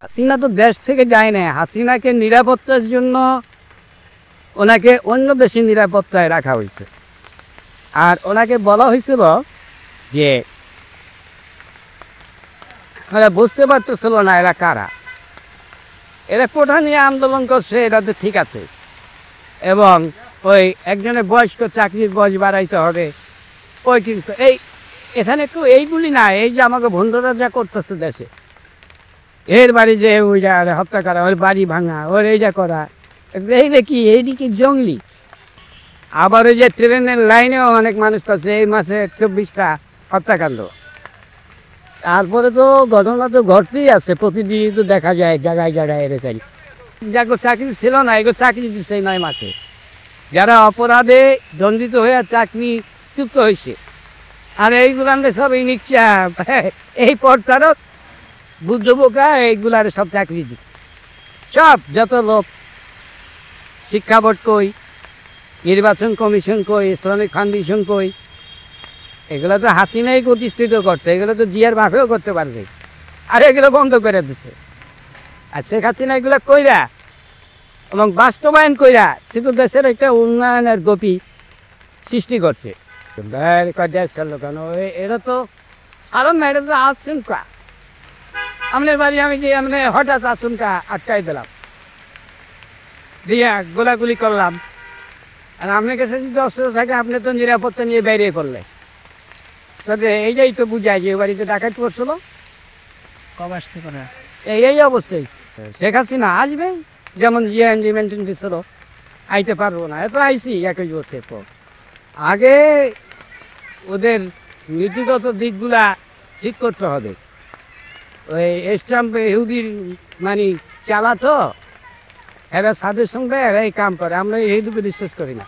হাসিনা তো দেশ থেকে যায় না, হাসিনাকে নিরাপত্তার জন্য ওনাকে অন্য দেশের নিরাপত্তায় রাখা হয়েছে। আর ওনাকে বলা হয়েছিল যে ওরা বুঝতে পারতেছিল না এরা কারা, এরা কোঠা নিয়ে আন্দোলন করছে, এটা তো ঠিক আছে, এবং ওই একজনের বয়স্ক চাকরির বয়স বাড়াইতে হবে, ওই কিন্তু এখানে তো এইগুলি না, এই যে আমাকে বন্ধুরা যা করতেছে দেশে, এর বাড়ি যে ওই যা হত্যা করা, ওর বাড়ি ভাঙা, ওর এই যা করা, এই দেখি এইদিকে জঙ্গলি। আবার ওই যে ট্রেনের লাইনেও অনেক মানুষ আছে, এই মাসে 24টা হত্যাকাণ্ড। তারপরে তো ঘটনা তো ঘটতেই আছে, প্রতিদিনই তো দেখা যায় জায়গায় জায়গায় এর চাই। যাকে চাকরি ছিল না, এগুলো চাকরি দিচ্ছে 9 মাসে। যারা অপরাধে দণ্ডিত হয়ে চাকরি চুক্ত হয়েছে, আর এইগুলো আমরা সব এই নিচ্ছে এই পর্তারক বুদ্ধ বোকা, এইগুলার সব চাকরি দিচ্ছে। সব যত লোক, শিক্ষা বোর্ড কই, নির্বাচন কমিশন কই, ইসলামিক ফাউন্ডেশন কই, এগুলো তো হাসিনাই প্রতিষ্ঠিত করতে, এগুলো তো জিয়ার বাপেও করতে পারবে, আর এগুলো বন্ধ করে দিছে। আর শেখ হাসিনা এগুলো কইরা এবং বাস্তবায়ন কইরা শুধু দেশের একটা উন্নয়নের গতি সৃষ্টি করছে। কেন এরা তো সাধারণ না, এটা তো আশঙ্কা। আপনার বাড়ি আমি যে আপনি হঠাৎ আশঙ্কা আটকাই দিলাম, দিয়ে গোলাগুলি করলাম, আর আপনার কাছে যদি অস্ত্র থাকে আপনি তো নিরাপত্তা নিয়ে বেরিয়ে করলেন, তবে এইটাই তো বুঝায় যে বাড়িতে ডাকাত করছিল কবে আসতে পারে। এই অবস্থায় শেখ হাসিনা আসবে, যেমন মেনটেন দিচ্ছিল, আইতে পারবো না, এত আইসি একই বছর পর। আগে ওদের নীতিগত দিকগুলা ঠিক করতে হবে। ওই স্টাম্প ইহুদির মানে চালাতো, এরা সাদের সঙ্গে এরাই কাম করে, আমরা এই দুটো বিশ্বাস করি না।